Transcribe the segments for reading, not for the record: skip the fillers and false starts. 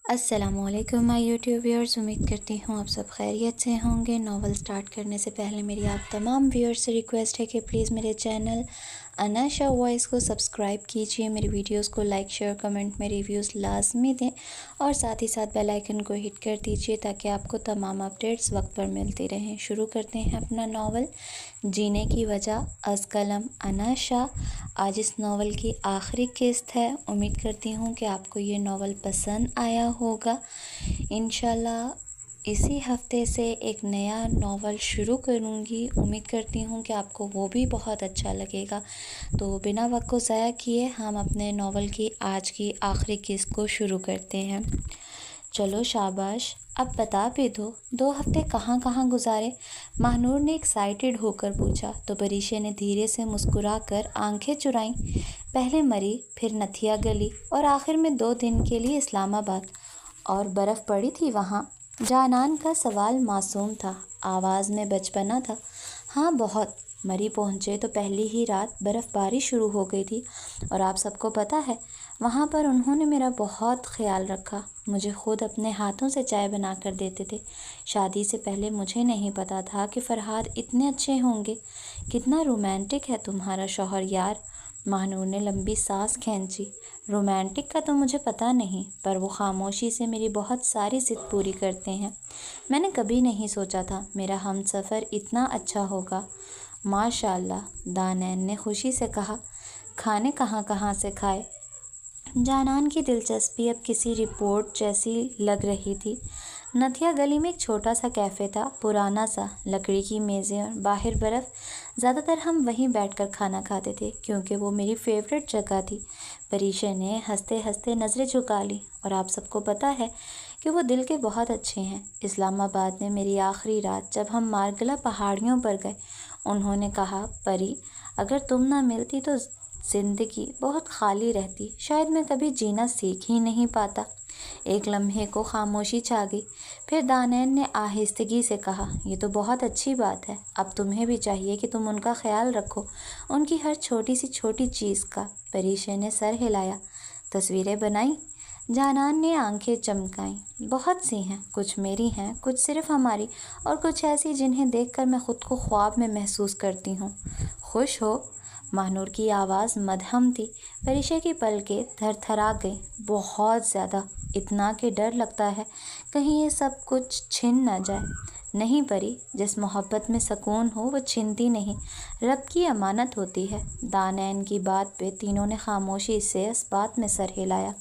السلام علیکم مائی YouTube viewers, امید کرتی ہوں آپ سب خیریت سے ہوں گے۔ ناول سٹارٹ کرنے سے پہلے میری آپ تمام ویورز سے ریکویسٹ ہے کہ پلیز میرے چینل اناشا وائس کو سبسکرائب کیجئے، میری ویڈیوز کو لائک شیئر کمنٹ میں ریویوز لازمی دیں اور ساتھ ہی ساتھ بیل آئیکن کو ہٹ کر دیجئے تاکہ آپ کو تمام اپڈیٹس وقت پر ملتی رہیں۔ شروع کرتے ہیں اپنا ناول جینے کی وجہ از قلم اناشا۔ آج اس ناول کی آخری قسط ہے۔ امید کرتی ہوں کہ آپ کو یہ ناول پسند آیا ہوگا۔ انشاءاللہ اسی ہفتے سے ایک نیا ناول شروع کروں گی، امید کرتی ہوں کہ آپ کو وہ بھی بہت اچھا لگے گا۔ تو بنا وقت کو ضائع کیے ہم اپنے ناول کی آج کی آخری قسط کو شروع کرتے ہیں۔ چلو شاباش، اب بتا بھی دو، 2 ہفتے کہاں کہاں گزارے؟ ماہنور نے ایکسائٹڈ ہو کر پوچھا تو پریشے نے دھیرے سے مسکرا کر آنکھیں چرائیں۔ پہلے مری، پھر نتھیا گلی اور آخر میں 2 دن کے لیے اسلام آباد۔ اور برف پڑی تھی وہاں؟ جانان کا سوال معصوم تھا، آواز میں بچپنا تھا۔ ہاں بہت۔ مری پہنچے تو پہلی ہی رات برف باری شروع ہو گئی تھی، اور آپ سب کو پتہ ہے وہاں پر انہوں نے میرا بہت خیال رکھا، مجھے خود اپنے ہاتھوں سے چائے بنا کر دیتے تھے۔ شادی سے پہلے مجھے نہیں پتا تھا کہ فرحاد اتنے اچھے ہوں گے۔ کتنا رومانٹک ہے تمہارا شوہر یار۔ ماہنور نے لمبی سانس کھینچی۔ رومانٹک کا تو مجھے پتہ نہیں، پر وہ خاموشی سے میری بہت ساری ضد پوری کرتے ہیں۔ میں نے کبھی نہیں سوچا تھا میرا ہم سفر اتنا اچھا ہوگا۔ ماشاء اللہ، دانین نے خوشی سے کہا۔ کھانے کہاں کہاں سے کھائے؟ جانان کی دلچسپی اب کسی رپورٹ جیسی لگ رہی تھی۔ نتھیا گلی میں ایک چھوٹا سا کیفے تھا، پرانا سا، لکڑی کی میزیں اور باہر برف۔ زیادہ تر ہم وہیں بیٹھ کر کھانا کھاتے تھے کیونکہ وہ میری فیوریٹ جگہ تھی۔ پریشے نے ہنستے ہنستے نظریں جھکا لیں، اور آپ سب کو پتہ ہے کہ وہ دل کے بہت اچھے ہیں۔ اسلام آباد میں میری آخری رات جب ہم مارگلا پہاڑیوں پر گئے، انہوں نے کہا، پری اگر تم نہ ملتی تو زندگی بہت خالی رہتی، شاید میں کبھی جینا سیکھ ہی نہیں پاتا۔ ایک لمحے کو خاموشی چھا گئی، پھر دانین نے آہستگی سے کہا، یہ تو بہت اچھی بات ہے، اب تمہیں بھی چاہیے کہ تم ان کا خیال رکھو، ان کی ہر چھوٹی سی چھوٹی چیز کا۔ پریشے نے سر ہلایا۔ تصویریں بنائیں؟ جانان نے آنکھیں چمکائیں۔ بہت سی ہیں، کچھ میری ہیں، کچھ صرف ہماری، اور کچھ ایسی جنہیں دیکھ کر میں خود کو خواب میں محسوس کرتی ہوں۔ خوش ہو؟ ماہنور کی آواز مدھم تھی۔ پریشے کی پلکیں تھر تھرا گئیں۔ بہت زیادہ، اتنا کہ ڈر لگتا ہے کہیں یہ سب کچھ چھن نہ جائے۔ نہیں پری، جس محبت میں سکون ہو وہ چھنتی نہیں، رب کی امانت ہوتی ہے۔ دانین کی بات پہ تینوں نے خاموشی سے اس بات میں سر ہلایا۔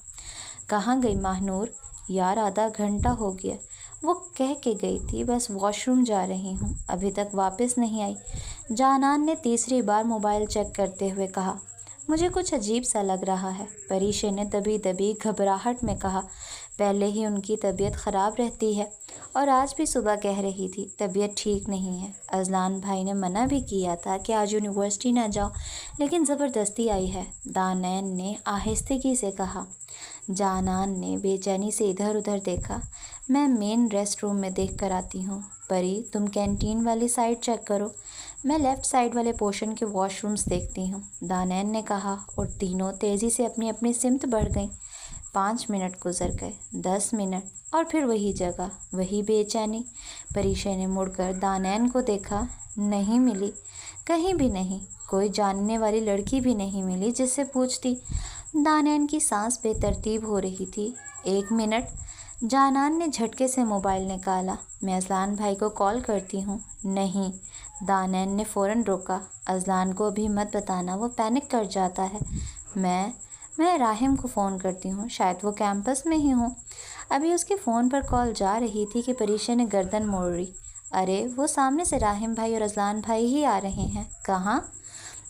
کہاں گئی ماہنور؟ یار آدھا گھنٹہ ہو گیا، وہ کہہ کے گئی تھی بس واش روم جا رہی ہوں، ابھی تک واپس نہیں آئی۔ جانان نے تیسری بار موبائل چیک کرتے ہوئے کہا۔ مجھے کچھ عجیب سا لگ رہا ہے، پریشے نے دبی دبی گھبراہٹ میں کہا۔ پہلے ہی ان کی طبیعت خراب رہتی ہے، اور آج بھی صبح کہہ رہی تھی طبیعت ٹھیک نہیں ہے۔ اذلان بھائی نے منع بھی کیا تھا کہ آج یونیورسٹی نہ جاؤ، لیکن زبردستی آئی ہے، دانین نے آہستگی سے کہا۔ جانان نے بے چینی سے ادھر ادھر دیکھا۔ میں مین ریسٹ روم میں دیکھ کر آتی ہوں۔ پری تم کینٹین والی سائڈ چیک کرو، میں لیفٹ سائڈ والے پورشن کے واش رومز دیکھتی ہوں، دانین نے کہا، اور تینوں تیزی سے اپنی اپنی سمت بڑھ گئیں۔ 5 منٹ گزر گئے، 10 منٹ، اور پھر وہی جگہ، وہی بے چینی۔ پریشے نے مڑ کر دانین کو دیکھا۔ نہیں ملی، کہیں بھی نہیں، کوئی جاننے والی لڑکی بھی نہیں ملی جس سے پوچھتی۔ دانین کی سانس بے ترتیب ہو رہی تھی۔ 1 منٹ، جانان نے جھٹکے سے موبائل نکالا۔ میں اذلان بھائی کو کال کرتی ہوں۔ نہیں، دانین نے فوراً روکا۔ اذلان کو ابھی مت بتانا، وہ پینک کر جاتا ہے۔ میں راحم کو فون کرتی ہوں، شاید وہ کیمپس میں ہی ہوں۔ ابھی اس کے فون پر کال جا رہی تھی کہ پریشے نے گردن موڑ لی۔ ارے وہ سامنے سے راحم بھائی اور اذلان بھائی ہی آ رہے ہیں۔ کہاں؟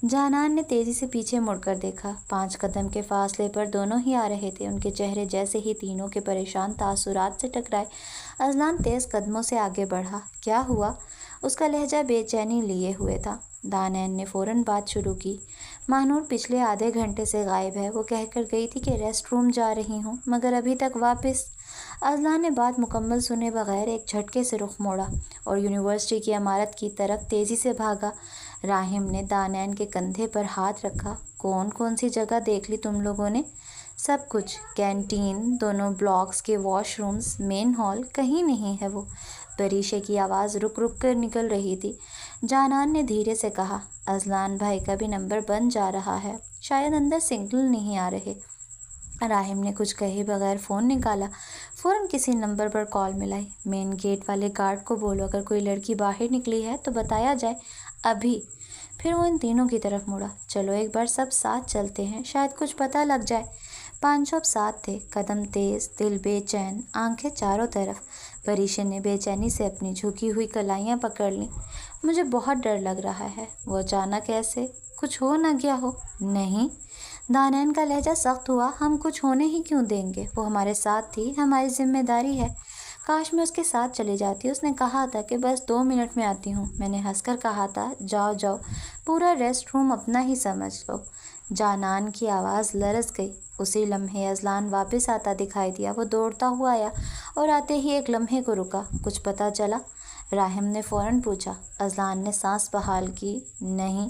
جانان نے تیزی سے پیچھے مڑ کر دیکھا۔ 5 قدم کے فاصلے پر دونوں ہی آ رہے تھے۔ ان کے چہرے جیسے ہی تینوں کے پریشان تاثرات سے ٹکرائے، اذلان تیز قدموں سے آگے بڑھا۔ کیا ہوا؟ اس کا لہجہ بے چینی لیے ہوئے تھا۔ دانین نے فوراً بات شروع کی۔ ماہنور پچھلے آدھے گھنٹے سے غائب ہے، وہ کہہ کر گئی تھی کہ ریسٹ روم جا رہی ہوں، مگر ابھی تک واپس۔ اذلان نے بات مکمل سنے بغیر ایک جھٹکے سے رخ موڑا اور یونیورسٹی کی عمارت کی طرف تیزی سے بھاگا۔ راحم نے دانین کے کندھے پر ہاتھ رکھا۔ کون سی جگہ دیکھ لی تم لوگوں نے؟ سب کچھ، کینٹین، دونوں بلاکس کے واش رومز، مین ہال، کہیں نہیں ہے وہ۔ پریشے کی آواز رک رک کر نکل رہی تھی۔ جانان نے دھیرے سے کہا، اذلان بھائی کا بھی نمبر بن جا رہا ہے، شاید اندر سگنل نہیں آ رہے۔ راحم نے کچھ کہے بغیر فون نکالا، فوراً کسی نمبر پر کال ملائی۔ مین گیٹ والے گارڈ کو بولو اگر کوئی لڑکی باہر نکلی ہے تو بتایا جائے، ابھی۔ پھر وہ ان تینوں کی طرف مڑا، چلو ایک بار سب ساتھ چلتے ہیں، شاید کچھ پتہ لگ جائے۔ پانچوں اب ساتھ تھے، قدم تیز، دل بے چین، آنکھیں چاروں طرف۔ پریشے نے بے چینی سے اپنی جھکی ہوئی کلائیاں پکڑ لیں۔ مجھے بہت ڈر لگ رہا ہے، وہ اچانک ایسے، کچھ ہو نہ گیا ہو؟ نہیں، دانین کا لہجہ سخت ہوا، ہم کچھ ہونے ہی کیوں دیں گے، وہ ہمارے ساتھ تھی، ہماری ذمہ داری ہے۔ کاش میں اس کے ساتھ چلی جاتی، اس نے کہا تھا کہ بس 2 منٹ میں آتی ہوں، میں نے ہنس کر کہا تھا، جاؤ جاؤ، پورا ریسٹ روم اپنا ہی سمجھ لو۔ جانان کی آواز لرز گئی۔ اسی لمحے اذلان واپس آتا دکھائی دیا، وہ دوڑتا ہوا آیا اور آتے ہی ایک لمحے کو رکا۔ کچھ پتہ چلا؟ راحم نے فوراً پوچھا۔ اذلان نے سانس بحال کی، نہیں،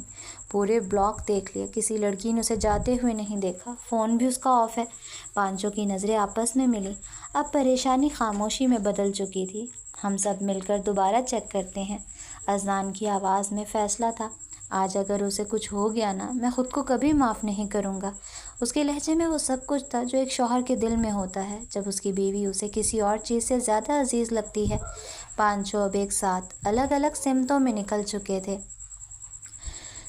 پورے بلاک دیکھ لیا، کسی لڑکی نے اسے جاتے ہوئے نہیں دیکھا، فون بھی اس کا آف ہے۔ پانچوں کی نظریں آپس میں ملی، اب پریشانی خاموشی میں بدل چکی تھی۔ ہم سب مل کر دوبارہ چیک کرتے ہیں۔ اذلان کی آواز میں فیصلہ تھا، آج اگر اسے کچھ ہو گیا نا، میں خود کو کبھی معاف نہیں کروں گا۔ اس کے لہجے میں وہ سب کچھ تھا جو ایک شوہر کے دل میں ہوتا ہے جب اس کی بیوی اسے کسی اور چیز سے زیادہ عزیز لگتی ہے۔ پانچوں اب ایک ساتھ الگ الگ سمتوں میں نکل چکے تھے۔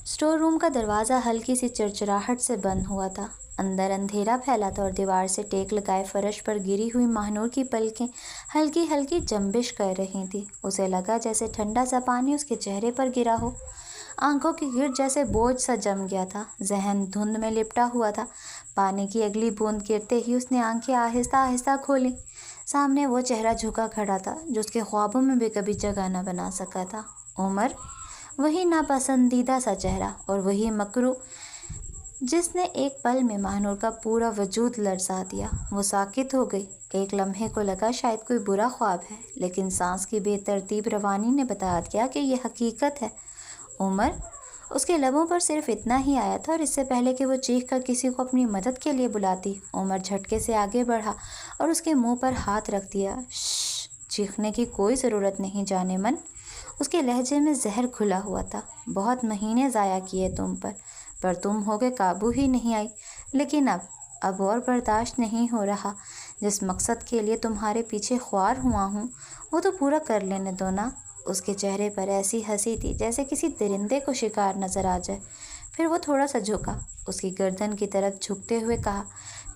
اسٹور روم کا دروازہ ہلکی سی چرچراہٹ سے بند ہوا تھا۔ اندر اندھیرا پھیلا تھا اور دیوار سے ٹیک لگائے فرش پر گری ہوئی ماہنور کی پلکیں ہلکی ہلکی جنبش کر رہی تھیں۔ اسے لگا جیسے ٹھنڈا سا پانی اس کے چہرے پر گرا ہو۔ آنکھوں کے گرد جیسے بوجھ سا جم گیا تھا، ذہن دھند میں لپٹا ہوا تھا۔ پانی کی اگلی بوند گرتے ہی اس نے آنکھیں آہستہ آہستہ کھولیں۔ سامنے وہ چہرہ جھکا کھڑا تھا جو اس کے خوابوں میں بھی کبھی جگہ نہ بنا سکا تھا۔ عمر، وہی ناپسندیدہ سا چہرہ اور وہی مکروہ جس نے ایک پل میں ماہنور کا پورا وجود لرزا دیا۔ وہ ساکت ہو گئی۔ ایک لمحے کو لگا شاید کوئی برا خواب ہے، لیکن سانس کی بے ترتیب روانی نے بتا دیا کہ یہ حقیقت ہے۔ عمر، اس کے لبوں پر صرف اتنا ہی آیا تھا، اور اس سے پہلے کہ وہ چیخ کر کسی کو اپنی مدد کے لیے بلاتی، عمر جھٹکے سے آگے بڑھا اور اس کے منہ پر ہاتھ رکھ دیا۔ شش، چیخنے کی کوئی ضرورت نہیں جانے من۔ اس کے لہجے میں زہر کھلا ہوا تھا۔ بہت مہینے ضائع کیے تم پر تم ہو کے قابو ہی نہیں آئی، لیکن اب اور برداشت نہیں ہو رہا۔ جس مقصد کے لیے تمہارے پیچھے خوار ہوا ہوں وہ تو پورا کر لینے دو نا۔ اس کے چہرے پر ایسی ہنسی تھی جیسے کسی درندے کو شکار نظر آ جائے۔ پھر وہ تھوڑا سا جھکا، اس کی گردن کی طرف جھکتے ہوئے کہا،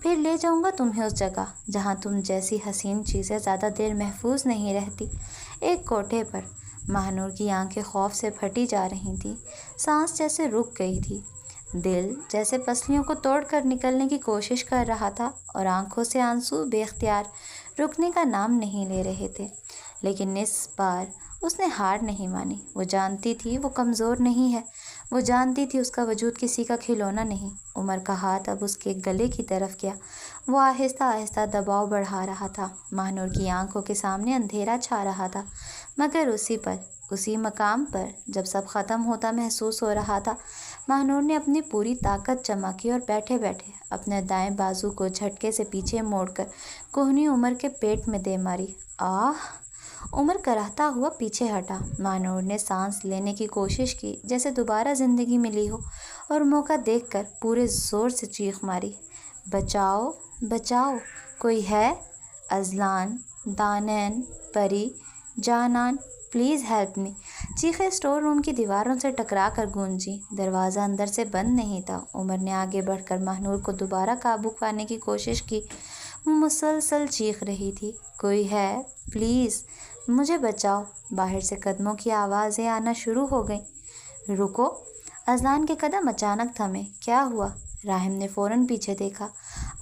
پھر لے جاؤں گا تمہیں اس جگہ جہاں تم جیسی حسین چیزیں زیادہ دیر محفوظ نہیں رہتی، ایک کوٹھے پر۔ ماہنور کی آنکھیں خوف سے پھٹی جا رہی تھیں، سانس جیسے رک گئی تھی، دل جیسے پسلیوں کو توڑ کر نکلنے کی کوشش کر رہا تھا، اور آنکھوں سے آنسو بے اختیار رکنے کا نام نہیں لے رہے تھے۔ لیکن اس بار اس نے ہار نہیں مانی۔ وہ جانتی تھی وہ کمزور نہیں ہے، وہ جانتی تھی اس کا وجود کسی کا کھلونا نہیں۔ عمر کا ہاتھ اب اس کے گلے کی طرف گیا، وہ آہستہ آہستہ دباؤ بڑھا رہا تھا۔ ماہنور کی آنکھوں کے سامنے اندھیرا چھا رہا تھا، مگر اسی مقام پر جب سب ختم ہوتا محسوس ہو رہا تھا، ماہنور نے اپنی پوری طاقت جمع کی اور بیٹھے بیٹھے اپنے دائیں بازو کو جھٹکے سے پیچھے موڑ کر کوہنی عمر کے پیٹ میں دے ماری۔ آہ! عمر کراہتا ہوا پیچھے ہٹا۔ ماہنور نے سانس لینے کی کوشش کی جیسے دوبارہ زندگی ملی ہو، اور موقع دیکھ کر پورے زور سے چیخ ماری، بچاؤ بچاؤ، کوئی ہے؟ Azlan, Daneen, Pari, Janan, please help me. چیخیں اسٹور روم کی دیواروں سے ٹکرا کر گونجی۔ دروازہ اندر سے بند نہیں تھا۔ عمر نے آگے بڑھ کر ماہنور کو دوبارہ قابو پانے کی کوشش کی۔ وہ مسلسل چیخ رہی تھی، کوئی ہے؟ پلیز مجھے بچاؤ۔ باہر سے قدموں کی آوازیں آنا شروع ہو گئیں۔ رکو! اذلان کے قدم اچانک تھمے۔ کیا ہوا؟ راحم نے فوراً پیچھے دیکھا۔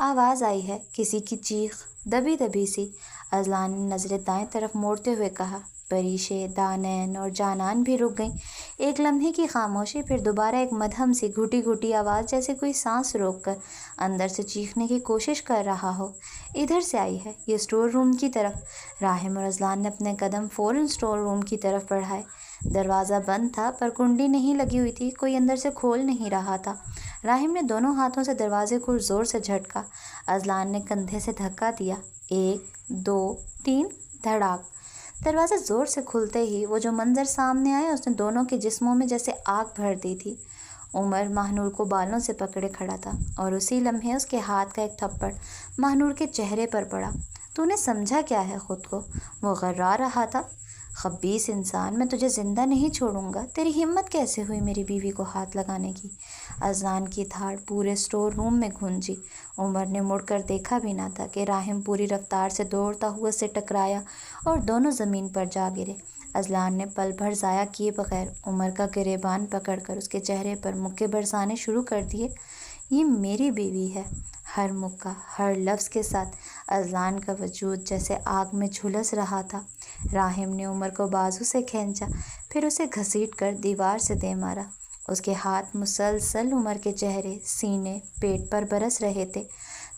آواز آئی ہے، کسی کی چیخ، دبی دبی سی۔ اذلان نے نظریں دائیں طرف موڑتے ہوئے کہا، پریشے، دانین اور جانان بھی رک گئیں۔ ایک لمحے کی خاموشی، پھر دوبارہ ایک مدھم سی گھٹی گھٹی آواز، جیسے کوئی سانس روک کر اندر سے چیخنے کی کوشش کر رہا ہو۔ ادھر سے آئی ہے، یہ اسٹور روم کی طرف۔ راحم اور اذلان نے اپنے قدم فوراً اسٹور روم کی طرف بڑھائے۔ دروازہ بند تھا پر کنڈی نہیں لگی ہوئی تھی، کوئی اندر سے کھول نہیں رہا تھا۔ راحم نے دونوں ہاتھوں سے دروازے کو زور سے جھٹکا۔ اذلان نے کندھے سے دھکا دیا۔ 1 2 3 دھڑاک۔ دروازہ زور سے کھلتے ہی وہ جو منظر سامنے آیا، اس نے دونوں کے جسموں میں جیسے آگ بھر دی تھی۔ عمر ماہنور کو بالوں سے پکڑے کھڑا تھا اور اسی لمحے اس کے ہاتھ کا ایک تھپڑ ماہنور کے چہرے پر پڑا۔ تو نے سمجھا کیا ہے خود کو؟ وہ غرا رہا تھا۔ خبیث انسان، میں تجھے زندہ نہیں چھوڑوں گا۔ تیری ہمت کیسے ہوئی میری بیوی کو ہاتھ لگانے کی؟ اذلان کی دھاڑ پورے اسٹور روم میں گونجی۔ عمر نے مڑ کر دیکھا بھی نہ تھا کہ راحم پوری رفتار سے دوڑتا ہوا اس سے ٹکرایا اور دونوں زمین پر جا گرے۔ اذلان نے پل بھر ضائع کیے بغیر عمر کا گریبان پکڑ کر اس کے چہرے پر مکے برسانے شروع کر دیے۔ یہ میری بیوی ہے۔ ہر مکہ، ہر لفظ کے ساتھ اذلان کا وجود جیسے آگ میں جھلس رہا تھا۔ راحم نے عمر کو بازو سے کھینچا، پھر اسے گھسیٹ کر دیوار سے دے مارا۔ اس کے ہاتھ مسلسل عمر کے چہرے، سینے، پیٹ پر برس رہے تھے۔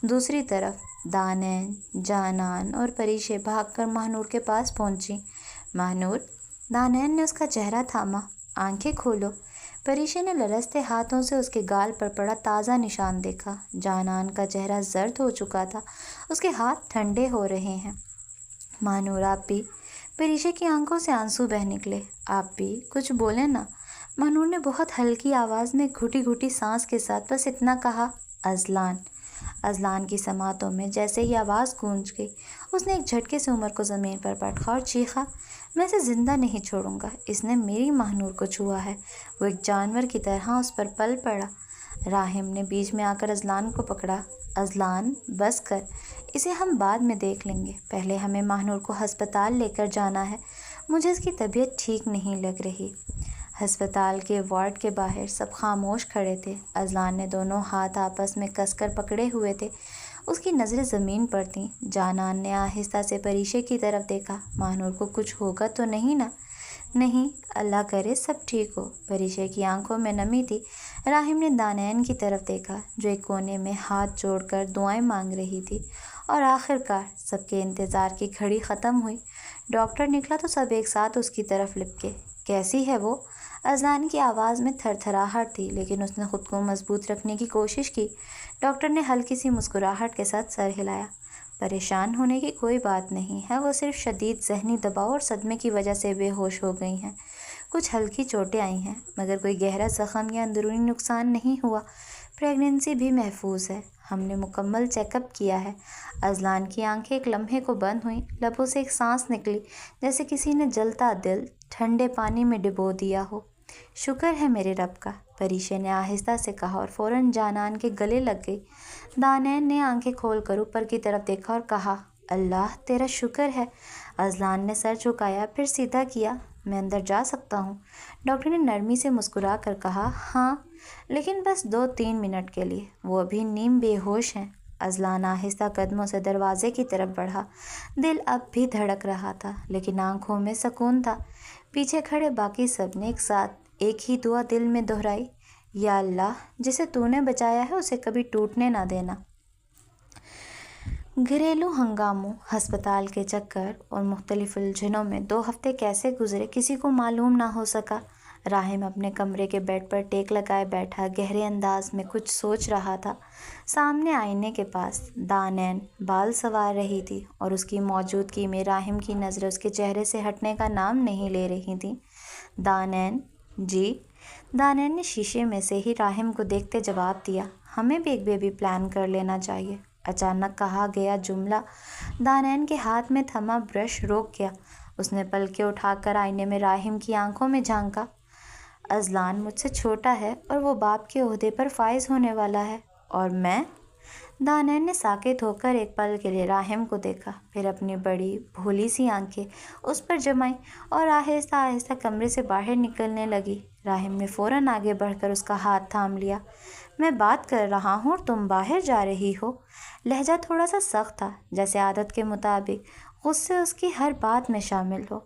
دوسری طرف دانین، جانان اور پریشے بھاگ کر ماہنور کے پاس پہنچی۔ ماہنور، دانین نے اس کا چہرہ تھاما۔ آنکھیں کھولو۔ پریشے نے لرزتے ہاتھوں سے اس کے گال پر پڑا تازہ نشان دیکھا۔ جانان کا چہرہ زرد ہو چکا تھا، اس کے ہاتھ ٹھنڈے ہو رہے ہیں۔ ماہنور، آپ بھی؟ پریشے کی آنکھوں سے آنسو بہہ نکلے۔ آپ بھی کچھ بولیں نا۔ ماہنور نے بہت ہلکی آواز میں گھٹی گھٹی سانس کے ساتھ بس اتنا کہا، اذلان۔ اذلان کی سماعتوں میں جیسے ہی آواز گونج گئی، اس نے ایک جھٹکے سے عمر کو زمین پر پٹکا اور چیخا، میں اسے زندہ نہیں چھوڑوں گا۔ اس نے میری ماہنور کو چھوا ہے۔ وہ ایک جانور کی طرح اس پر پل پڑا۔ راحم نے بیچ میں آ کر اذلان کو پکڑا۔ اذلان، بس کر، اسے ہم بعد میں دیکھ لیں گے، پہلے ہمیں ماہنور کو ہسپتال لے کر جانا ہے۔ مجھے اس کی طبیعت ٹھیک نہیں لگ رہی۔ ہسپتال کے وارڈ کے باہر سب خاموش کھڑے تھے۔ اذلان نے دونوں ہاتھ آپس میں کس کر پکڑے ہوئے تھے۔ اس کی نظریں زمین پر تھیں۔ جانان نے آہستہ سے پریشے کی طرف دیکھا۔ ماہنور کو کچھ ہوگا تو نہیں نا؟ نہیں، اللہ کرے سب ٹھیک ہو۔ پریشے کی آنکھوں میں نمی تھی۔ راحم نے دانین کی طرف دیکھا جو ایک کونے میں ہاتھ جوڑ کر دعائیں مانگ رہی تھی۔ اور آخرکار سب کے انتظار کی گھڑی ختم ہوئی۔ ڈاکٹر نکلا تو سب ایک ساتھ اس کی طرف لپکے۔ کیسی ہے وہ؟ اذلان کی آواز میں تھر تھراہٹ تھی، لیکن اس نے خود کو مضبوط رکھنے کی کوشش کی۔ ڈاکٹر نے ہلکی سی مسکراہٹ کے ساتھ سر ہلایا۔ پریشان ہونے کی کوئی بات نہیں ہے، وہ صرف شدید ذہنی دباؤ اور صدمے کی وجہ سے بے ہوش ہو گئی ہیں۔ کچھ ہلکی چوٹیں آئی ہیں، مگر کوئی گہرا زخم یا اندرونی نقصان نہیں ہوا۔ پریگنینسی بھی محفوظ ہے۔ ہم نے مکمل چیک اپ کیا ہے۔ اذلان کی آنکھیں ایک لمحے کو بند ہوئیں، لبوں سے ایک سانس نکلی جیسے کسی نے جلتا دل ٹھنڈے پانی میں ڈبو دیا ہو۔ شکر ہے میرے رب کا، پریشے نے آہستہ سے کہا اور فوراً جانان کے گلے لگ گئی۔ دانین نے آنکھیں کھول کر اوپر کی طرف دیکھا اور کہا، اللہ تیرا شکر ہے۔ اذلان نے سر جھکایا، پھر سیدھا کیا، میں اندر جا سکتا ہوں؟ ڈاکٹر نے نرمی سے مسکرا کر کہا، ہاں، لیکن بس 2-3 منٹ کے لیے، وہ ابھی نیم بے ہوش ہیں۔ اذلان آہستہ قدموں سے دروازے کی طرف بڑھا۔ دل اب بھی دھڑک رہا تھا، لیکن آنکھوں میں سکون تھا۔ پیچھے کھڑے باقی سب نے ایک ساتھ ایک ہی دعا دل میں دہرائی، یا اللہ، جسے تو نے بچایا ہے اسے کبھی ٹوٹنے نہ دینا۔ گھریلو ہنگاموں، ہسپتال کے چکر اور مختلف الجھنوں میں 2 ہفتے کیسے گزرے کسی کو معلوم نہ ہو سکا۔ راحم اپنے کمرے کے بیڈ پر ٹیک لگائے بیٹھا گہرے انداز میں کچھ سوچ رہا تھا۔ سامنے آئینے کے پاس دانین بال سنوار رہی تھی اور اس کی موجودگی میں راحم کی نظریں اس کے چہرے سے ہٹنے کا نام نہیں لے رہی تھیں۔ دانین، جی؟ دانین نے شیشے میں سے ہی راحم کو دیکھتے جواب دیا، ہمیں بھی ایک بیبی پلان کر لینا چاہیے۔ اچانک کہا گیا جملہ دانین کے ہاتھ میں تھما برش روک گیا۔ اس نے پلکیں اٹھا کر آئینے میں راحم کی آنکھوں میں جھانکا۔ اذلان مجھ سے چھوٹا ہے اور وہ باپ کے عہدے پر فائز ہونے والا ہے، اور میں؟ دانین نے ساکت ہو کر ایک پل کے لیے راحم کو دیکھا، پھر اپنی بڑی بھولی سی آنکھیں اس پر جمائیں اور آہستہ آہستہ کمرے سے باہر نکلنے لگی۔ راحم نے فوراً آگے بڑھ کر اس کا ہاتھ تھام لیا۔ میں بات کر رہا ہوں اور تم باہر جا رہی ہو۔ لہجہ تھوڑا سا سخت تھا، جیسے عادت کے مطابق غصے اس کی ہر بات میں شامل ہو۔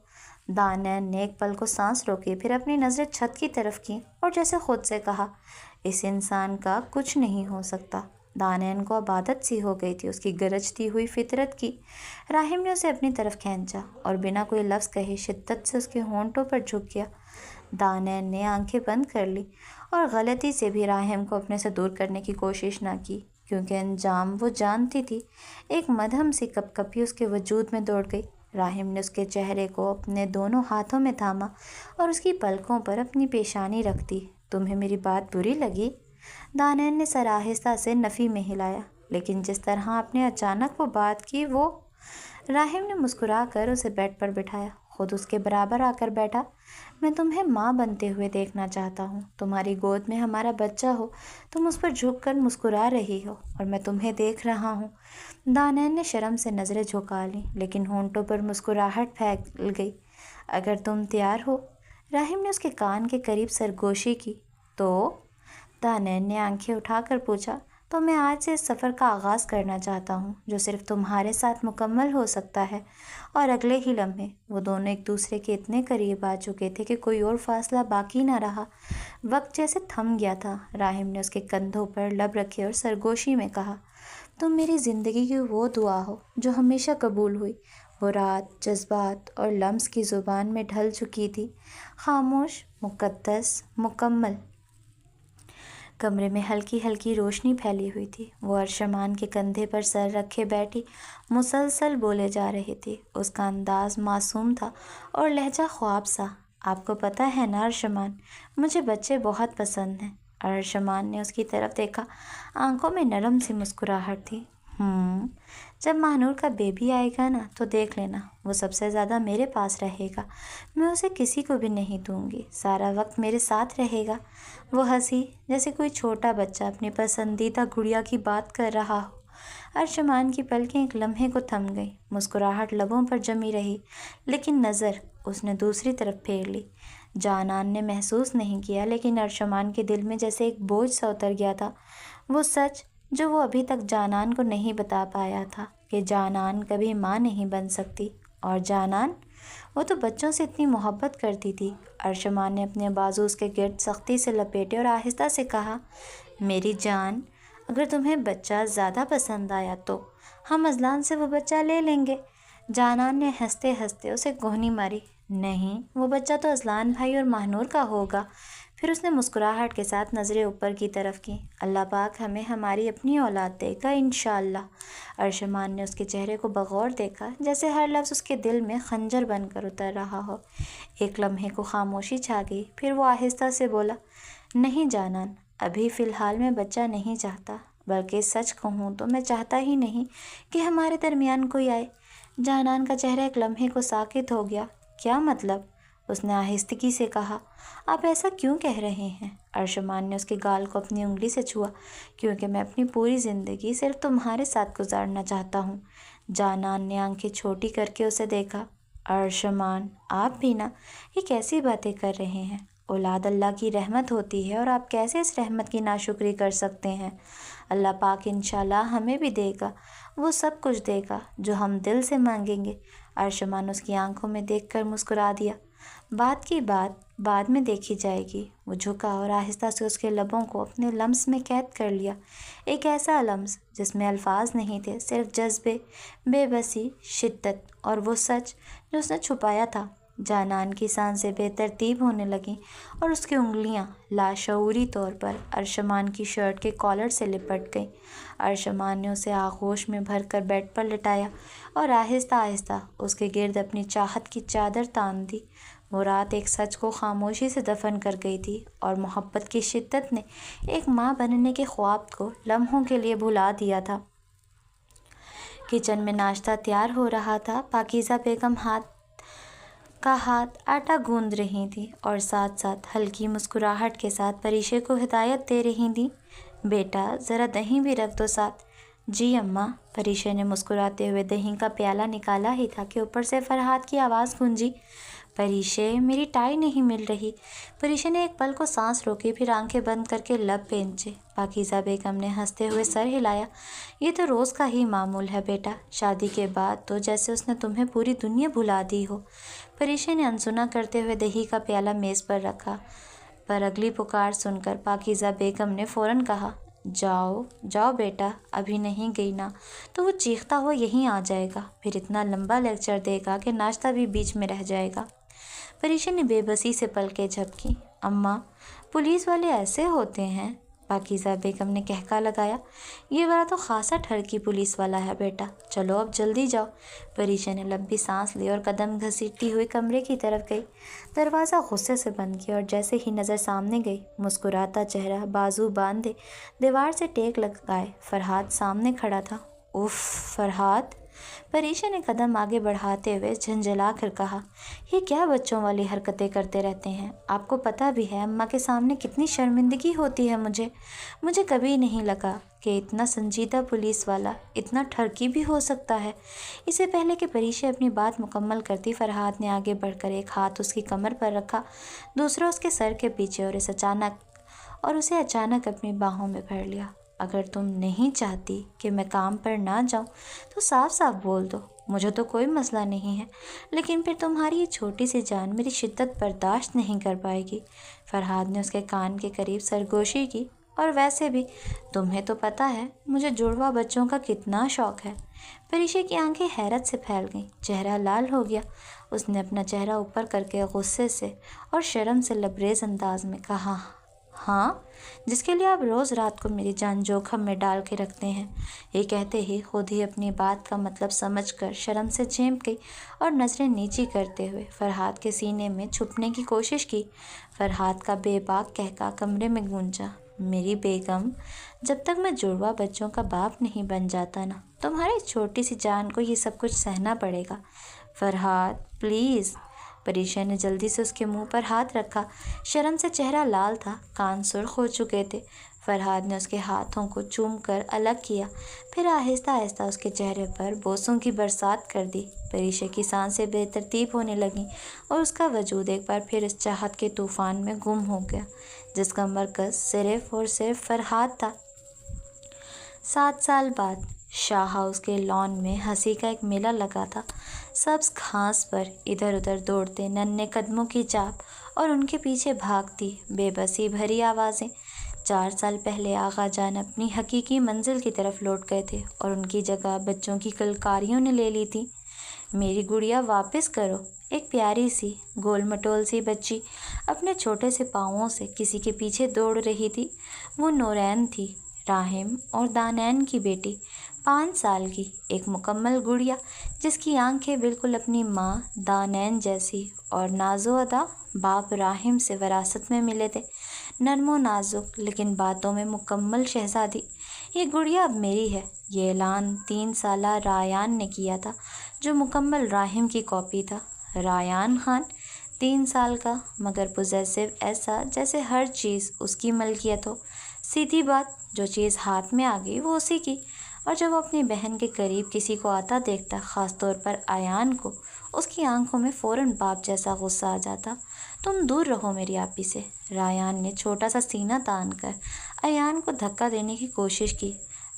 दानैन ने एक पल को सांस रोकी, फिर अपनी नज़रें छत की तरफ की और जैसे खुद से कहा, इस इंसान का कुछ नहीं हो सकता। दानैन को अब आदत सी हो गई थी उसकी गरजती हुई फितरत की। राहिम ने उसे अपनी तरफ खींचा और बिना कोई लफ्ज़ कहे शिद्दत से उसके होंठों पर झुक गया। दानैन ने आंखें बंद कर ली और गलती से भी राहिम को अपने से दूर करने की कोशिश ना की, क्योंकि अंजाम वो जानती थी। एक मध्यम सी कपकपी उसके वजूद में दौड़ गई। राहिम ने उसके चेहरे को अपने दोनों हाथों में थामा और उसकी पलकों पर अपनी पेशानी रख दी। तुम्हें मेरी बात बुरी लगी? दानैन ने सर आहिस्ता से नफ़ी में हिलाया, लेकिन जिस तरह आपने अचानक वो बात की वो। राहिम ने मुस्कुरा कर उसे बेड पर बिठाया, खुद उसके बराबर आकर बैठा। मैं तुम्हें माँ बनते हुए देखना चाहता हूँ। तुम्हारी गोद में हमारा बच्चा हो, तुम उस पर झुक कर मुस्कुरा रही हो और मैं तुम्हें देख रहा हूँ। दानैन ने शर्म से नज़रें झुका लीं, लेकिन होंठों पर मुस्कुराहट फैल गई। अगर तुम तैयार हो, राहिम ने उसके कान के करीब सरगोशी की। तो दानैन ने आंखें उठाकर पूछा, तो मैं आज से इस सफ़र का आगाज़ करना चाहता हूँ जो सिर्फ तुम्हारे साथ मुकम्मल हो सकता है। और अगले ही लम्हे वो दोनों एक दूसरे के इतने करीब आ चुके थे कि कोई और फासला बाकी ना रहा। वक्त जैसे थम गया था। राहिम ने उसके कंधों पर लब रखे और सरगोशी में कहा, तुम मेरी ज़िंदगी की वो दुआ हो जो हमेशा कबूल हुई। वो रात जज्बात और लम्स की ज़ुबान में ढल चुकी थी, खामोश, मुक़द्दस, मुकम्मल। कमरे में हल्की हल्की रोशनी फैली हुई थी। वो अरशमान के कंधे पर सर रखे बैठी मुसलसल बोले जा रही थी। उसका अंदाज मासूम था और लहजा ख्वाब सा। आपको पता है ना अरशमान, मुझे बच्चे बहुत पसंद हैं। अरशमान ने उसकी तरफ देखा, आंखों में नरम सी मुस्कुराहट थी। जब महानूर का बेबी आएगा ना तो देख लेना, वो सबसे ज़्यादा मेरे पास रहेगा। मैं उसे किसी को भी नहीं दूंगी, सारा वक्त मेरे साथ रहेगा। वो हंसी जैसे कोई छोटा बच्चा अपनी पसंदीदा गुड़िया की बात कर रहा हो। अरशमान की पलकें एक लम्हे को थम गई। मुस्कुराहट लबों पर जमी रही, लेकिन नज़र उसने दूसरी तरफ फेर ली। जानान ने महसूस नहीं किया, लेकिन अरशमान के दिल में जैसे एक बोझ सा उतर गया था। वो सच जो वो अभी तक जानान को नहीं बता पाया था कि जानान कभी माँ नहीं बन सकती। और जानान, वो तो बच्चों से इतनी मोहब्बत करती थी। अरशमान ने अपने बाजू उसके गिर्द सख्ती से लपेटे और आहिस्ता से कहा, मेरी जान, अगर तुम्हें बच्चा ज़्यादा पसंद आया तो हम अज़लान से वो बच्चा ले लेंगे। जानान ने हंसते हंसते उसे गोहनी मारी। नहीं, वो बच्चा तो अज़लान भाई और महानूर का होगा। फिर उसने मुस्कुराहट के साथ नज़रें ऊपर की तरफ की। अल्लाह पाक हमें हमारी अपनी औलाद देगा इंशाअल्लाह। अरशमान ने उसके चेहरे को बगौर देखा, जैसे हर लफ्ज़ उसके दिल में खंजर बनकर उतर रहा हो। एक लम्हे को खामोशी छा गई, फिर वो आहिस्ता से बोला, नहीं जानान, अभी फ़िलहाल मैं बच्चा नहीं चाहता, बल्कि सच कहूँ तो मैं चाहता ही नहीं कि हमारे दरमियान कोई आए। जानान का चेहरा एक लम्हे को साकित हो गया। क्या मतलब? उसने आहिस्तगी से कहा, आप ऐसा क्यों कह रहे हैं? अरशमान ने उसके गाल को अपनी उंगली से छुआ, क्योंकि मैं अपनी पूरी ज़िंदगी सिर्फ तुम्हारे साथ गुजारना चाहता हूँ। जानान ने आंखें छोटी करके उसे देखा। अरशमान, आप भी ना, ये कैसी बातें कर रहे हैं? औलाद अल्लाह की रहमत होती है और आप कैसे इस रहमत की नाशुक्री कर सकते हैं? अल्लाह पाक इंशाल्लाह हमें भी देगा, वो सब कुछ देगा जो हम दिल से मांगेंगे। अरशमान उसकी आंखों में देखकर मुस्कुरा दिया। बात की बात बाद में देखी जाएगी। वो झुका और आहिस्ता से उसके लबों को अपने लम्स में कैद कर लिया। एक ऐसा लम्स जिसमें अल्फाज नहीं थे, सिर्फ जज्बे, बेबसी, शिद्दत और वो सच जो उसने छुपाया था। जानान की सांसें बेतरतीब होने लगीं और उसकी उंगलियां लाशऊरी तौर पर अरशमान की शर्ट के कॉलर से लिपट गईं। अरशमान ने उसे आगोश में भरकर बेड पर लिटाया और आहिस्ता आहिस्ता उसके गिर्द अपनी चाहत की चादर तान दी। वो रात एक सच को खामोशी से दफन कर गई थी और मोहब्बत की शिद्दत ने एक माँ बनने के ख्वाब को लम्हों के लिए भुला दिया था। किचन में नाश्ता तैयार हो रहा था। पाकीज़ा बेगम हाथ आटा गूंद रही थी और साथ साथ हल्की मुस्कुराहट के साथ परीशे को हिदायत दे रही थी, बेटा ज़रा दही भी रख दो साथ। जी अम्मा। परीशे ने मुस्कुराते हुए दही का प्याला निकाला ही था कि ऊपर से फरहाद की आवाज़ गूंजी, परीशे, मेरी टाई नहीं मिल रही। परीशे ने एक पल को सांस रोकी, फिर आंखें बंद करके लब पेंचे। पाकीज़ा बेगम ने हंसते हुए सर हिलाया। ये तो रोज़ का ही मामूल है बेटा, शादी के बाद तो जैसे उसने तुम्हें पूरी दुनिया भुला दी हो। परीशे ने अनसुना करते हुए दही का प्याला मेज़ पर रखा, पर अगली पुकार सुनकर पाकीज़ा बेगम ने फ़ौरन कहा, जाओ जाओ बेटा, अभी नहीं गई ना तो वो चीखता हुआ यहीं आ जाएगा, फिर इतना लंबा लेक्चर देगा कि नाश्ता भी बीच में रह जाएगा। परीशा ने बेबसी से पलकें झपकी। अम्मा, पुलिस वाले ऐसे होते हैं? पाकीज़ा बेगम ने कहका लगाया। ये वाला तो खासा ठरकी पुलिस वाला है बेटा, चलो अब जल्दी जाओ। परीशा ने लंबी सांस ली और कदम घसीटती हुई कमरे की तरफ गई। दरवाज़ा गुस्से से बंद किया और जैसे ही नज़र सामने गई, मुस्कुराता चेहरा, बाजू बांधे, दीवार से टेक लगाए फरहाद सामने खड़ा था। उफ फरहाद, परीशा ने कदम आगे बढ़ाते हुए झंझला कर कहा, ये क्या बच्चों वाली हरकतें करते रहते हैं? आपको पता भी है अम्मा के सामने कितनी शर्मिंदगी होती है मुझे कभी नहीं लगा कि इतना संजीदा पुलिस वाला इतना ठरकी भी हो सकता है। इससे पहले कि परीशा अपनी बात मुकम्मल करती, फरहाद ने आगे बढ़कर एक हाथ उसकी कमर पर रखा, दूसरा उसके सर के पीछे और उसे अचानक अपनी बाहों में भर लिया। अगर तुम नहीं चाहती कि मैं काम पर ना जाऊं तो साफ साफ बोल दो, मुझे तो कोई मसला नहीं है, लेकिन फिर तुम्हारी ये छोटी सी जान मेरी शिद्दत बर्दाश्त नहीं कर पाएगी। फरहाद ने उसके कान के करीब सरगोशी की। और वैसे भी तुम्हें तो पता है मुझे जुड़वा बच्चों का कितना शौक़ है। परीशा की आंखें हैरत से फैल गईं, चेहरा लाल हो गया। उसने अपना चेहरा ऊपर करके गुस्से से और शर्म से लबरेज अंदाज में कहा, हाँ, जिसके लिए आप रोज़ रात को मेरी जान जोखम में डाल के रखते हैं। ये कहते ही खुद ही अपनी बात का मतलब समझकर शर्म से झेंप गई और नज़रें नीची करते हुए फरहाद के सीने में छुपने की कोशिश की। फरहाद का बेबाक कहका कमरे में गूंजा, मेरी बेगम, जब तक मैं जुड़वा बच्चों का बाप नहीं बन जाता ना, तुम्हारी छोटी सी जान को ये सब कुछ सहना पड़ेगा। फरहाद प्लीज़। परीशा ने जल्दी से उसके मुंह पर हाथ रखा। शर्म से चेहरा लाल था, कान सुर्ख हो चुके थे। फरहाद ने उसके हाथों को चूम कर अलग किया, फिर आहिस्ता आहिस्ता उसके चेहरे पर बोसों की बरसात कर दी। परीशा की सांसें बेतरतीब होने लगीं और उसका वजूद एक बार फिर इस चाहत के तूफान में गुम हो गया जिसका मरकज़ सिर्फ और सिर्फ फरहाद था। 7 साल बाद शाह हाउस के लॉन में हंसी का एक मेला लगा था। सब्ज़ घास पर इधर उधर दौड़ते नन्हे कदमों की चाप और उनके पीछे भागती बेबसी भरी आवाज़ें। 4 साल पहले आगा जान अपनी हकीकी मंजिल की तरफ लौट गए थे और उनकी जगह बच्चों की कलकारियों ने ले ली थी। मेरी गुड़िया वापस करो। एक प्यारी सी गोल मटोल सी बच्ची अपने छोटे से पाँवों से किसी के पीछे दौड़ रही थी। वो नूरैन थी, राहिम और दानैन की बेटी, 5 साल की, एक मुकम्मल गुड़िया जिसकी आंखें बिल्कुल अपनी माँ दानैन जैसी और नाजो अदा बाप राहिम से विरासत में मिले थे। नरमो नाजुक लेकिन बातों में मुकम्मल शहजादी। ये गुड़िया अब मेरी है। ये ऐलान 3 साला रायान ने किया था, जो मुकम्मल राहिम की कॉपी था। रायान खान 3 साल का, मगर पोजेसिव ऐसा जैसे हर चीज़ उसकी मलकियत हो। सीधी बात, जो चीज़ हाथ में आ गई वो उसी की। और जब वो अपनी बहन के करीब किसी को आता देखता, ख़ास तौर पर आयान को, उसकी आंखों में फ़ौरन बाप जैसा गुस्सा आ जाता। तुम दूर रहो मेरी आपी से। रायान ने छोटा सा सीना तान कर अयान को धक्का देने की कोशिश की।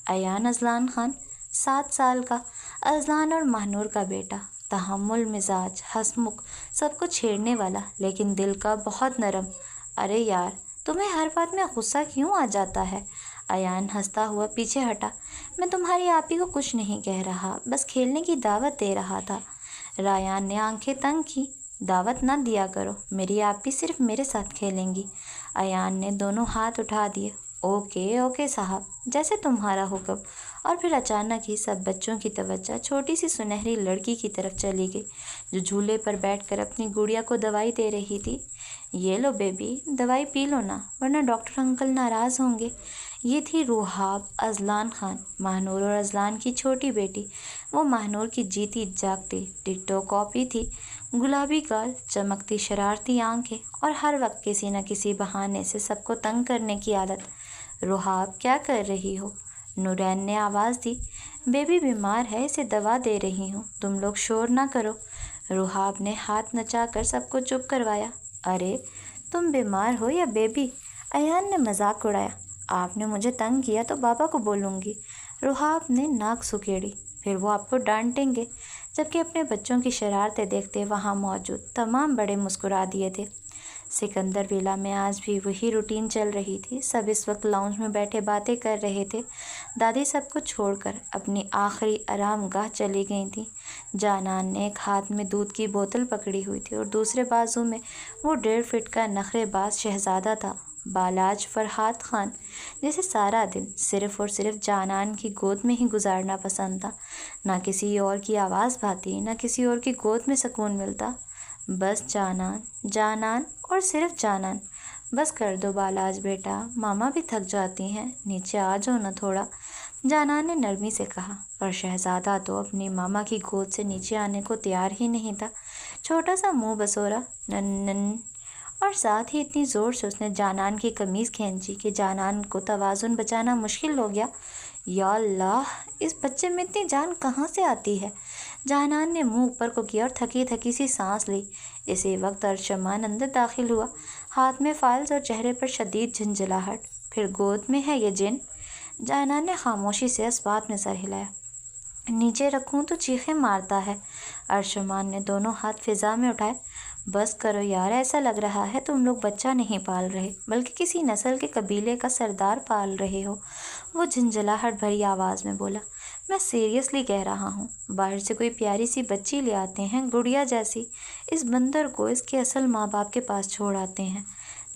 अयान अजलान खान, 7 साल का, अजलान और महानूर का बेटा, तहम्मुल मिजाज, हंसमुख, सबको छेड़ने वाला, लेकिन दिल का बहुत नरम। अरे यार, तुम्हें हर बात में गुस्सा क्यों आ जाता है? अयान हंसता हुआ पीछे हटा। मैं तुम्हारी आपी को कुछ नहीं कह रहा, बस खेलने की दावत दे रहा था। रायान ने आंखें तंग की। दावत ना दिया करो, मेरी आपी सिर्फ मेरे साथ खेलेंगी। अयान ने दोनों हाथ उठा दिए। ओके ओके साहब, जैसे तुम्हारा हुक्म। और फिर अचानक ही सब बच्चों की तवज्जो छोटी सी सुनहरी लड़की की तरफ चली गई, जो झूले पर बैठकर अपनी गुड़िया को दवाई दे रही थी। ये लो बेबी, दवाई पी लो ना, वरना डॉक्टर अंकल नाराज़ होंगे। ये थी रुहाब अजलान खान, महानूर और अजलान की छोटी बेटी। वो महानूर की जीती जागती डिट्टो कॉपी थी। गुलाबी गाल, चमकती शरारती आंखें और हर वक्त किसी न किसी बहाने से सबको तंग करने की आदत। रुहाब, क्या कर रही हो? नूरैन ने आवाज़ दी। बेबी बीमार है, इसे दवा दे रही हूँ, तुम लोग शोर ना करो। रुहाब ने हाथ नचा कर सबको चुप करवाया। अरे तुम बीमार हो या बेबी? अयान ने मजाक उड़ाया। आपने मुझे तंग किया तो बाबा को बोलूँगी। रुहाब ने नाक सुकेड़ी। फिर वो आपको डांटेंगे। जबकि अपने बच्चों की शरारतें देखते वहाँ मौजूद तमाम बड़े मुस्कुरा दिए थे। सिकंदर विला में आज भी वही रूटीन चल रही थी। सब इस वक्त लाउंज में बैठे बातें कर रहे थे। दादी सबको छोड़कर अपनी आखिरी आरामगाह चली गई थी। जानान ने एक हाथ में दूध की बोतल पकड़ी हुई थी और दूसरे बाजू में वो 1.5 फीट का नखरेबाज शहजादा था, बालाज फरहाद खान, जिसे सारा दिन सिर्फ और सिर्फ जानान की गोद में ही गुजारना पसंद था। ना किसी और की आवाज़ भाती, ना किसी और की गोद में सुकून मिलता। बस जानान, जानान और सिर्फ जानान। बस कर दो बालाज बेटा, मामा भी थक जाती हैं, नीचे आ जाओ ना थोड़ा, जानान ने नरमी से कहा। पर शहजादा तो अपनी मामा की गोद से नीचे आने को तैयार ही नहीं था। छोटा सा मुंह बसोरा, नन, और साथ ही इतनी ज़ोर से उसने जानान की कमीज़ खींची कि जानान को तवाज़ुन बचाना मुश्किल हो गया। या अल्लाह, इस बच्चे में इतनी जान कहाँ से आती है? जानान ने मुंह ऊपर को किया और थकी थकी सी सांस ली। इसी वक्त अरशमान अंदर दाखिल हुआ, हाथ में फाइल्स और चेहरे पर शदीद झंझलाहट। फिर गोद में है ये जिन? जानान ने खामोशी से इस बात में सर हिलाया। नीचे रखूं तो चीखें मारता है। अरशमान ने दोनों हाथ फिजा में उठाए। बस करो यार, ऐसा लग रहा है तुम लोग बच्चा नहीं पाल रहे बल्कि किसी नस्ल के कबीले का सरदार पाल रहे हो। वो झंझलाहट भरी आवाज़ में बोला। मैं सीरियसली कह रहा हूँ, बाहर से कोई प्यारी सी बच्ची ले आते हैं, गुड़िया जैसी। इस बंदर को इसके असल माँ बाप के पास छोड़ आते हैं।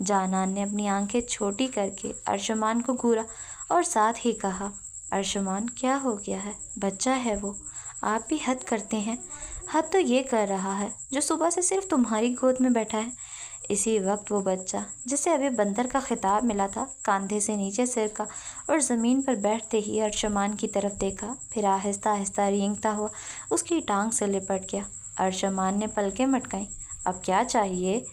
जानान ने अपनी आंखें छोटी करके अरशमान को घूरा और साथ ही कहा, अरशमान क्या हो गया है? बच्चा है वो, आप भी हद करते हैं। हद तो ये कर रहा है जो सुबह से सिर्फ तुम्हारी गोद में बैठा है। इसी वक्त वो बच्चा, जिसे अभी बंदर का खिताब मिला था, कंधे से नीचे सिर का और ज़मीन पर बैठते ही अरशमान की तरफ देखा। फिर आहिस्ता आहिस्ता रेंगता हुआ उसकी टांग से लिपट गया। अरशमान ने पलकें मटकाई। अब क्या चाहिए?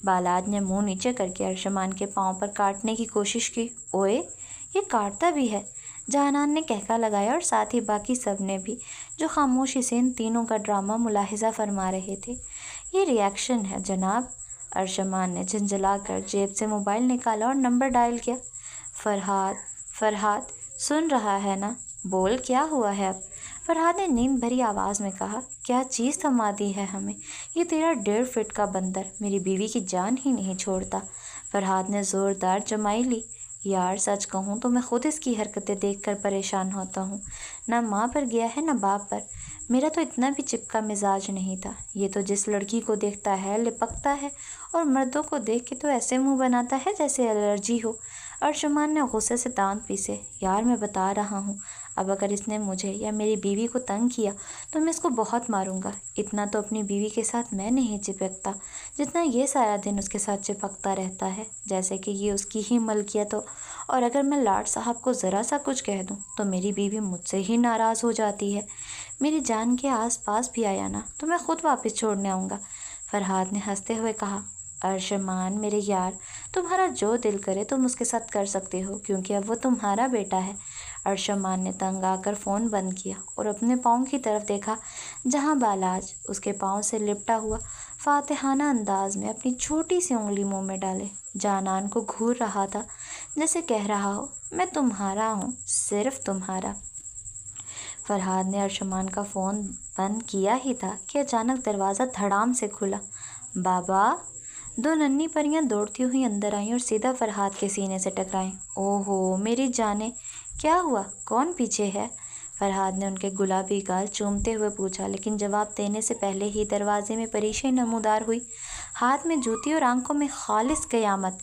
बालाज ने मुंह नीचे करके अरशमान के पाँव पर काटने की कोशिश की। ओए, ये काटता भी है, जानान ने कहका लगाया और साथ ही बाकी सब ने भी, जो खामोशी से इन तीनों का ड्रामा मुलाहिजा फरमा रहे थे। ये रिएक्शन है जनाब। अरशमान ने झंझलाकर जेब से मोबाइल निकाला और नंबर डायल किया। फरहाद, फरहाद सुन रहा है ना? बोल, क्या हुआ है अब? फरहाद ने नींद भरी आवाज़ में कहा। क्या चीज़ थमा दी है हमें? ये तेरा 1.5 फीट का बंदर मेरी बीवी की जान ही नहीं छोड़ता। फरहाद ने ज़ोरदार जमाई ली। यार सच कहूँ तो मैं खुद इसकी हरकतें देखकर परेशान होता हूँ। ना माँ पर गया है ना बाप पर। मेरा तो इतना भी चिपका मिजाज नहीं था। ये तो जिस लड़की को देखता है लिपकता है और मर्दों को देख के तो ऐसे मुंह बनाता है जैसे एलर्जी हो। अरशमान ने गुस्से से दांत पीसे। यार मैं बता रहा हूँ, अब अगर इसने मुझे या मेरी बीवी को तंग किया तो मैं इसको बहुत मारूंगा। इतना तो अपनी बीवी के साथ मैं नहीं चिपकता जितना ये सारा दिन उसके साथ चिपकता रहता है, जैसे कि ये उसकी ही मलकियत हो। और अगर मैं लाड साहब को ज़रा सा कुछ कह दूँ तो मेरी बीवी मुझसे ही नाराज़ हो जाती है। मेरी जान के आस पास भी आया ना तो मैं ख़ुद वापस छोड़ने आऊँगा। फरहाद ने हंसते हुए कहा। अरशमान मेरे यार, तुम्हारा जो दिल करे तुम उसके साथ कर सकते हो, क्योंकि अब वो तुम्हारा बेटा है। अरशमान ने तंग आकर फ़ोन बंद किया और अपने पाँव की तरफ देखा, जहाँ बालाज उसके पाँव से लिपटा हुआ फातिहाना अंदाज में अपनी छोटी सी उंगली मुंह में डाले जानान को घूर रहा था, जैसे कह रहा हो, मैं तुम्हारा हूँ, सिर्फ तुम्हारा। फरहाद ने अरशमान का फ़ोन बंद किया ही था कि अचानक दरवाज़ा धड़ाम से खुला। बाबा! दो नन्ही परियां दौड़ती हुई अंदर आईं और सीधा फरहाद के सीने से टकराईं। ओहो मेरी जाने, क्या हुआ? कौन पीछे है? फरहाद ने उनके गुलाबी गाल चूमते हुए पूछा, लेकिन जवाब देने से पहले ही दरवाजे में परीशे नमूदार हुई, हाथ में जूती और आंखों में खालिस क़यामत।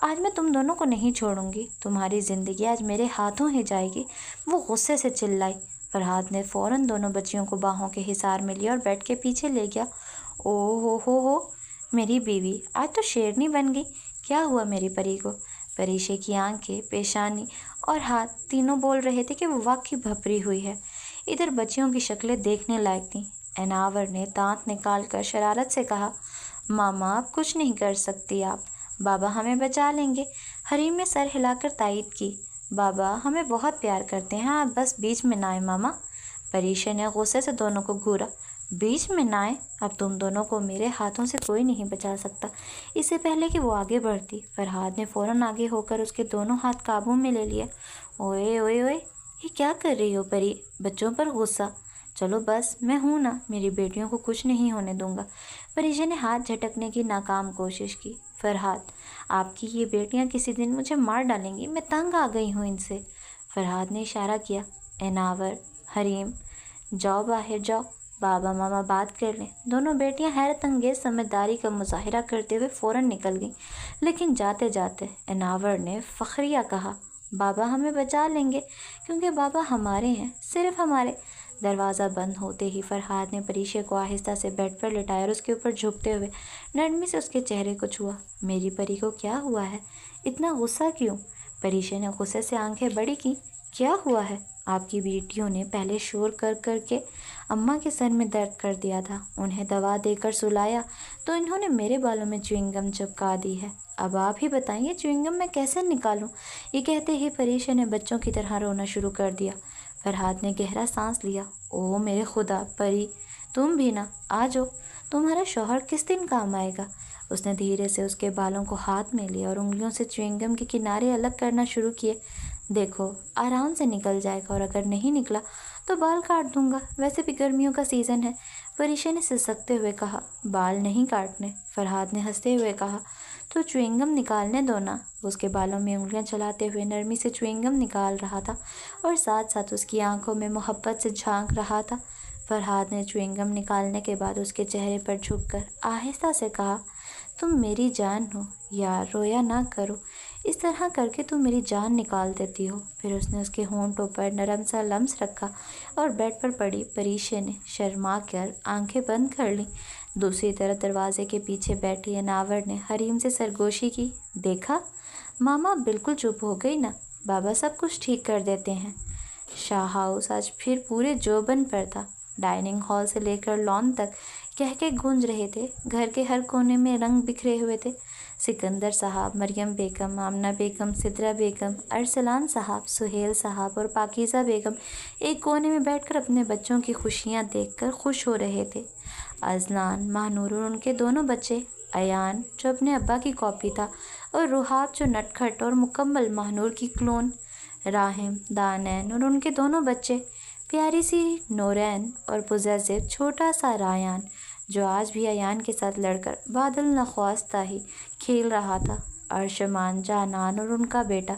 आज मैं तुम दोनों को नहीं छोड़ूंगी, तुम्हारी ज़िंदगी आज मेरे हाथों ही जाएगी। वो गुस्से से चिल्लाई। फरहाद ने फ़ौरन दोनों बच्चियों को बाहों के हिसार में लिया और बेड के पीछे ले गया। ओ हो, मेरी बीवी आज तो शेरनी बन गई। क्या हुआ मेरी परी को? परीशे की आंखें, पेशानी और हाथ तीनों बोल रहे थे कि वो वाकई भपरी हुई है। इधर बच्चियों की शक्लें देखने लायक थीं। एनावर ने दांत निकाल कर शरारत से कहा, मामा आप कुछ नहीं कर सकती, आप बाबा हमें बचा लेंगे। हरीम ने सर हिलाकर तायीद की। बाबा हमें बहुत प्यार करते हैं, आप बस बीच में ना आए मामा। परीशे ने गुस्से से दोनों को घूरा। बीच में ना आए, अब तुम दोनों को मेरे हाथों से कोई नहीं बचा सकता। इससे पहले कि वो आगे बढ़ती, फरहाद ने फ़ौरन आगे होकर उसके दोनों हाथ काबू में ले लिया। ओए ओए ओए, ये क्या कर रही हो परी? बच्चों पर गुस्सा? चलो बस, मैं हूं ना, मेरी बेटियों को कुछ नहीं होने दूंगा। परिशा ने हाथ झटकने की नाकाम कोशिश की। फरहाद, आपकी ये बेटियां किसी दिन मुझे मार डालेंगी, मैं तंग आ गई हूँ इनसे। फरहाद ने इशारा किया। एनावर, हरीम, जाओ बाहर जाओ, बाबा मामा बात कर लें। दोनों बेटियां हैरत अंगेज समझदारी का मुजाहिरा करते हुए फ़ौरन निकल गईं। लेकिन जाते जाते एनावर ने फ़ख्रिया कहा, बाबा हमें बचा लेंगे, क्योंकि बाबा हमारे हैं, सिर्फ हमारे। दरवाज़ा बंद होते ही फरहाद ने परीशा को आहिस्ता से बेड पर लिटाया और उसके ऊपर झुकते हुए नरमी से उसके चेहरे को छुआ। मेरी परी को क्या हुआ है? इतना गुस्सा क्यों? परीशा ने गुस्से से आंखें बड़ी की। क्या हुआ है? आपकी बेटियों ने पहले शोर कर कर के अम्मा के सर में दर्द कर दिया था, उन्हें दवा देकर सुलाया तो इन्होंने मेरे बालों में च्युइंगम चिपका दी है। अब आप ही बताइए, च्युइंगम मैं कैसे निकालूं? ये कहते ही परीशा ने बच्चों की तरह रोना शुरू कर दिया। फरहाद ने गहरा सांस लिया। ओ मेरे खुदा, परी तुम भी ना, आ जाओ, तुम्हारा शौहर किस दिन काम आएगा? उसने धीरे से उसके बालों को हाथ में लिया और उंगलियों से च्युइंगम के किनारे अलग करना शुरू किए। देखो, आराम से निकल जाएगा और अगर नहीं निकला तो बाल काट दूंगा, वैसे भी गर्मियों का सीज़न है। परीशा ने सिसकते हुए कहा। बाल नहीं काटने? फरहाद ने हंसते हुए कहा। तो च्युइंगम निकालने दो ना। उसके बालों में उंगलियां चलाते हुए नरमी से च्युइंगम निकाल रहा था और साथ साथ उसकी आंखों में मोहब्बत से झांक रहा था। फरहाद ने च्युइंगम निकालने के बाद उसके चेहरे पर झुककर आहिस्ता से कहा, तुम मेरी जान हो यार, रोया ना करो, इस तरह करके तुम मेरी जान निकाल देती हो। फिर उसने उसके होंठों पर नरम सा लम्स रखा और बेड पर पड़ी परीशा ने शर्मा कर आंखें बंद कर लीं। दूसरी तरफ दरवाजे के पीछे बैठी अनावर ने हरीम से सरगोशी की। देखा, मामा बिल्कुल चुप हो गई ना, बाबा सब कुछ ठीक कर देते हैं। शाह हाउस आज फिर पूरे जोबन पर था। डाइनिंग हॉल से लेकर लॉन तक कह के गूंज रहे थे। घर के हर कोने में रंग बिखरे हुए थे। सिकंदर साहब, मरियम बेगम, आमना बेगम, सिद्रा बेगम, अरसलान साहब, सुहेल साहब और पाकीज़ा बेगम एक कोने में बैठकर अपने बच्चों की खुशियां देखकर खुश हो रहे थे। अजलान, महानूर और उनके दोनों बच्चे, अयान जो अपने अब्बा की कॉपी था और रुहाब जो नटखट और मुकम्मल महानूर की क्लोन, राहिम, दानैन और उनके दोनों बच्चे, प्यारी सी नूरैन और पुज़ैज़िब छोटा सा रायान जो आज भी अयान के साथ लड़कर बादल नख्वास्ता ही खेल रहा था, अर्शमान, जानान और उनका बेटा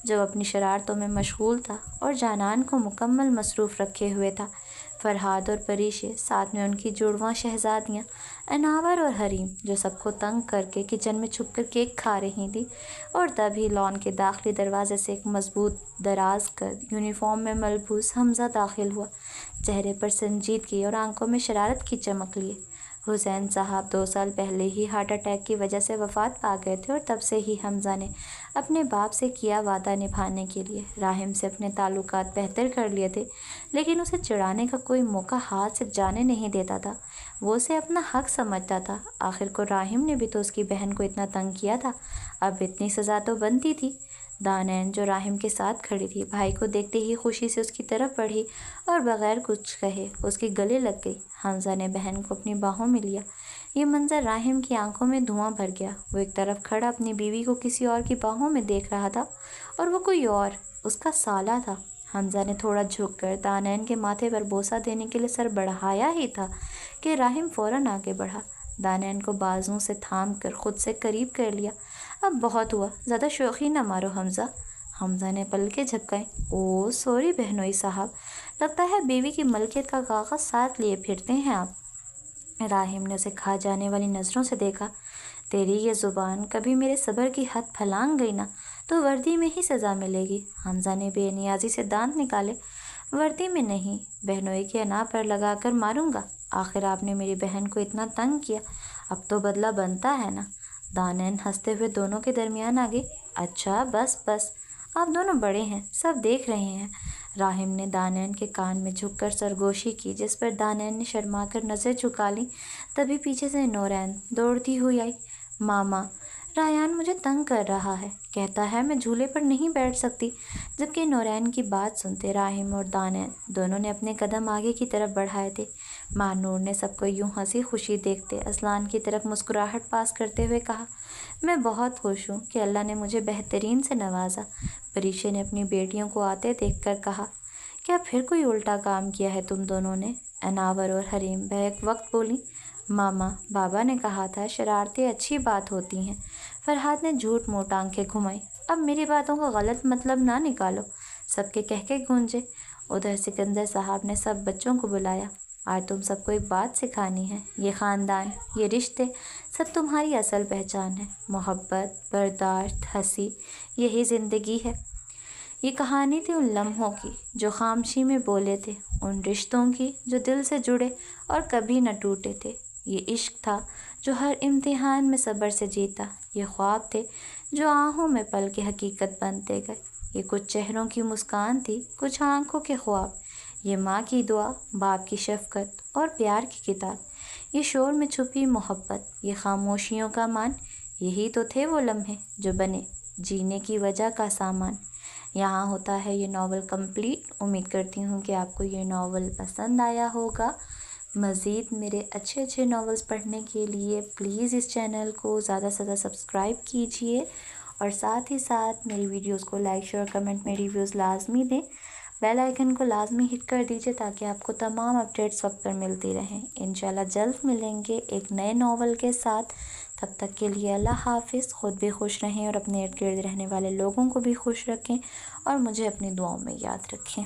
जो अपनी शरारतों में मशगूल था और जानान को मुकम्मल मसरूफ़ रखे हुए था, फरहाद और परीशे, साथ में उनकी जुड़वां शहज़ादियाँ अनावर और हरीम जो सबको तंग करके किचन में छुपकर केक खा रही थी। और तभी लॉन के दाखिली दरवाजे से एक मजबूत दराज कर यूनिफॉर्म में मलबूस हमज़ा दाखिल हुआ, चेहरे पर संजीदगी और आंखों में शरारत की चमक लिए। हुसैन साहब 2 साल पहले ही हार्ट अटैक की वजह से वफ़ात पा गए थे और तब से ही हमज़ा ने अपने बाप से किया वादा निभाने के लिए राहिम से अपने ताल्लुकात बेहतर कर लिए थे, लेकिन उसे चिढ़ाने का कोई मौका हाथ से जाने नहीं देता था। वो उसे अपना हक समझता था। आखिर को राहिम ने भी तो उसकी बहन को इतना तंग किया था, अब इतनी सज़ा तो बनती थी। दानैन जो राहिम के साथ खड़ी थी, भाई को देखते ही खुशी से उसकी तरफ बढ़ी और बग़ैर कुछ कहे उसके गले लग गई। हमज़ा ने बहन को अपनी बाहों में लिया। ये मंज़र राहिम की आंखों में धुआं भर गया। वो एक तरफ खड़ा अपनी बीवी को किसी और की बाहों में देख रहा था और वो कोई और, उसका साला था। हमज़ा ने थोड़ा झुककर दानैन के माथे पर बोसा देने के लिए सर बढ़ाया ही था कि राहिम फ़ौरन आगे बढ़ा। दानैन को बाजुओं से थाम कर खुद से करीब कर लिया। अब बहुत हुआ, ज़्यादा शौक़ी ना मारो हमज़ा। हमज़ा ने पलकें झपकाई। ओ सॉरी बहनोई साहब, लगता है बीवी की मलकियत का कागज़ साथ लिए फिरते हैं आप। राहिम ने उसे खा जाने वाली नज़रों से देखा। तेरी ये ज़ुबान कभी मेरे सब्र की हद फलांग गई ना तो वर्दी में ही सज़ा मिलेगी। हमज़ा ने बेनियाजी से दांत निकाले। वर्दी में नहीं, बहनोई के अना पर लगा कर मारूंगा। आखिर आपने मेरी बहन को इतना तंग किया, अब तो बदला बनता है ना। दानैन हंसते हुए दोनों के दरमियान आ गई। अच्छा बस बस, आप दोनों बड़े हैं, सब देख रहे हैं। राहिम ने दानैन के कान में झुककर सरगोशी की, जिस पर दानैन ने शर्मा कर नज़र झुका ली। तभी पीछे से नूरैन दौड़ती हुई आई। मामा, रायान मुझे तंग कर रहा है, कहता है मैं झूले पर नहीं बैठ सकती। जबकि नूरैन की बात सुनते राहिम और दानैन दोनों ने अपने कदम आगे की तरफ बढ़ाए थे। ماں نور نے سب کو یوں ہنسی خوشی دیکھتے اذلان کی طرف مسکراہٹ پاس کرتے ہوئے کہا، میں بہت خوش ہوں کہ اللہ نے مجھے بہترین سے نوازا۔ پریشے نے اپنی بیٹیوں کو آتے دیکھ کر کہا، کیا پھر کوئی الٹا کام کیا ہے تم دونوں نے؟ اناور اور حریم بیک وقت بولی، ماما بابا نے کہا تھا شرارتیں اچھی بات ہوتی ہیں۔ فرحات نے جھوٹ موٹ آنکھیں گھمائی، اب میری باتوں کا غلط مطلب نہ نکالو۔ سب کے کہکے گونجے۔ ادھر سکندر صاحب نے سب بچوں کو بلایا، آج تم سب کو ایک بات سکھانی ہے، یہ خاندان، یہ رشتے سب تمہاری اصل پہچان ہے۔ محبت، برداشت، ہنسی، یہی زندگی ہے۔ یہ کہانی تھی ان لمحوں کی جو خاموشی میں بولے تھے، ان رشتوں کی جو دل سے جڑے اور کبھی نہ ٹوٹے تھے۔ یہ عشق تھا جو ہر امتحان میں صبر سے جیتا۔ یہ خواب تھے جو آنکھوں میں پل کے حقیقت بنتے گئے۔ یہ کچھ چہروں کی مسکان تھی، کچھ آنکھوں کے خواب۔ یہ ماں کی دعا، باپ کی شفقت اور پیار کی کتاب۔ یہ شور میں چھپی محبت، یہ خاموشیوں کا مان۔ یہی تو تھے وہ لمحے جو بنے جینے کی وجہ کا سامان۔ یہاں ہوتا ہے یہ ناول کمپلیٹ۔ امید کرتی ہوں کہ آپ کو یہ ناول پسند آیا ہوگا۔ مزید میرے اچھے ناولز پڑھنے کے لیے پلیز اس چینل کو زیادہ سے زیادہ سبسکرائب کیجیے، اور ساتھ ہی ساتھ میری ویڈیوز کو لائک شیئر کمنٹ میں ریویوز لازمی دیں۔ بیل آئیکن کو لازمی ہٹ کر دیجیے تاکہ آپ کو تمام اپڈیٹس وقت پر ملتی رہیں۔ انشاءاللہ جلد ملیں گے ایک نئے ناول کے ساتھ۔ تب تک کے لیے اللہ حافظ۔ خود بھی خوش رہیں اور اپنے ارد گرد رہنے والے لوگوں کو بھی خوش رکھیں، اور مجھے اپنی دعاؤں میں یاد رکھیں۔